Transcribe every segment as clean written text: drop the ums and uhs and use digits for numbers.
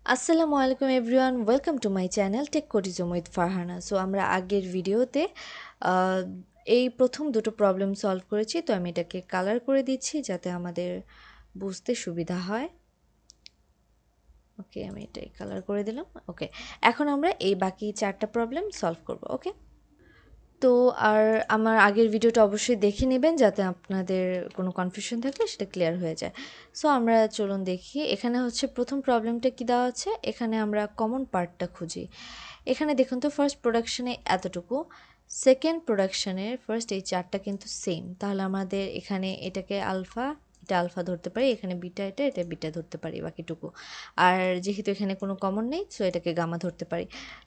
আসসালামু আলাইকুম everyone, welcome to my channel tech codism with Farhana. So আমরা আগের ভিডিওতে আহ, এই প্রথম দুটো প্রবলেম সলভ করেছি। তো আমি এটাকে কালার করে দিচ্ছি যাতে আমাদের বুঝতে সুবিধা হয়। ওকে, আমি এটাই কালার করে দিলাম। ওকে, এখন আমরা এই বাকি চারটা প্রবলেম সলভ করব। ওকে, তো আর আমার আগের ভিডিওটা অবশ্যই দেখে নেবেন যাতে আপনাদের কোনো কনফিউশন থাকলে সেটা ক্লিয়ার হয়ে যায়। সো আমরা চলুন দেখি। এখানে হচ্ছে প্রথম প্রবলেমটা কী দেওয়া আছে, এখানে আমরা কমন পার্টটা খুঁজি। এখানে দেখুন তো ফার্স্ট প্রোডাকশানে এতটুকু, সেকেন্ড প্রোডাকশানের ফার্স্ট এই চারটা কিন্তু সেম, তাহলে আমাদের এখানে এটাকে আলফা, এটা আলফা ধরতে পারি, এখানে বিটা, এটা বিটা ধরতে পারি বাকিটুকু। আর যেহেতু এখানে কোনো কমন নেই সো এটাকে গামা ধরতে পারি।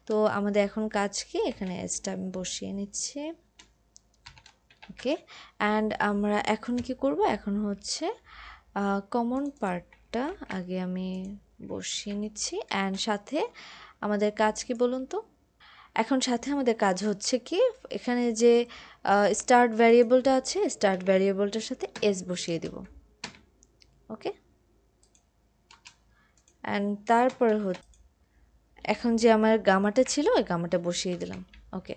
তো আমাদের এখন কাজ কি, এখানে এসটা আমি বসিয়ে নিচ্ছি। ওকে, অ্যান্ড আমরা এখন কি করব, এখন হচ্ছে কমন পার্টটা আগে আমি বসিয়ে নিচ্ছি। অ্যান্ড সাথে আমাদের কাজ কি বলুন তো, এখন সাথে আমাদের কাজ হচ্ছে কি, এখানে যে স্টার্ট ভ্যারিয়েবলটা আছে, স্টার্ট ভ্যারিয়েবলটার সাথে এস বসিয়ে দিব। ওকে, অ্যান্ড তারপর এখন যে আমার গামাটা ছিল ওই গামাটা বসিয়ে দিলাম। ওকে,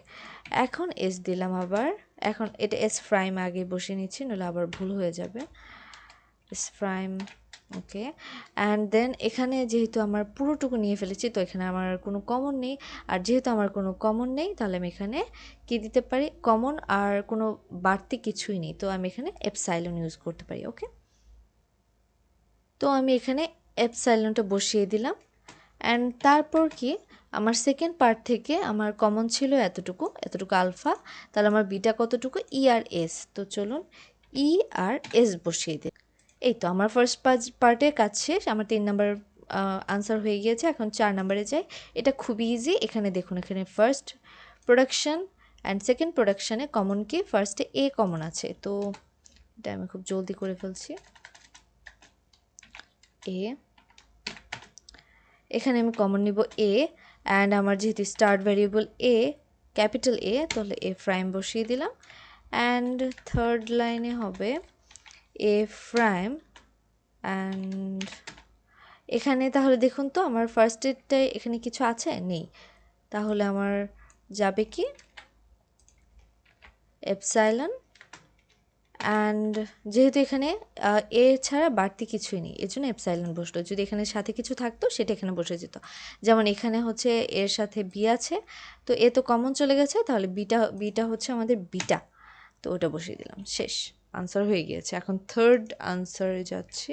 এখন এস দিলাম আবার। এখন এটা এস প্রাইম আগে বসিয়ে নিচ্ছি, নাহলে আবার ভুল হয়ে যাবে। S prime, okay. And then এখানে যেহেতু আমার পুরোটুকু নিয়ে ফেলেছি তো এখানে আমার কোনো কমন নেই। আর যেহেতু আমার কোনো কমন নেই তাহলে আমি এখানে কি দিতে পারি, কমন আর কোনো বাড়তি কিছুই নেই, তো আমি এখানে এপসাইলন ইউজ করতে পারি। ওকে, তো আমি এখানে এপসাইলনটা বসিয়ে দিলাম। অ্যান্ড তারপর কি, আমার সেকেন্ড পার্ট থেকে আমার কমন ছিল এতটুকু, এতটুকু আলফা, তাহলে আমার বিটা কতটুকু, ই আর এস। তো চলুন ই আর এস বসিয়ে দিই। এই তো আমার ফার্স্ট পার্টের কাজ শেষ, আমার 3 নাম্বার আনসার হয়ে গিয়েছে। এখন 4 নাম্বারে যাই। এটা খুবই ইজি। এখানে দেখুন, এখানে ফার্স্ট প্রোডাকশন অ্যান্ড সেকেন্ড প্রোডাকশানে কমন কি, ফার্স্টে এ কমন আছে, তো এটা আমি খুব জলদি করে ফেলছি। এ, এখানে আমি কমন নিব এ, অ্যান্ড আমার যেহেতু start variable A, capital A, তাহলে এ প্রাইম বসিয়ে দিলাম। অ্যান্ড থার্ড লাইনে হবে এ প্রাইম। অ্যান্ড এখানে তাহলে দেখুন তো আমার ফার্স্টেরটায় এখানে কিছু আছে, নেই, তাহলে আমার যাবে কি এপসাইলন। অ্যান্ড যেহেতু এখানে এ ছাড়া বাড়তি কিছুই নেই, এর জন্য এপসাইলন বসলো। যদি এখানে সাথে কিছু থাকতো সেটা এখানে বসে যেত, যেমন এখানে হচ্ছে এর সাথে বি আছে, তো এ তো কমন চলে গেছে, তাহলে বিটা, বিটা হচ্ছে আমাদের বিটা, তো ওটা বসিয়ে দিলাম। শেষ, আনসার হয়ে গিয়েছে। এখন থার্ড আনসারে যাচ্ছি।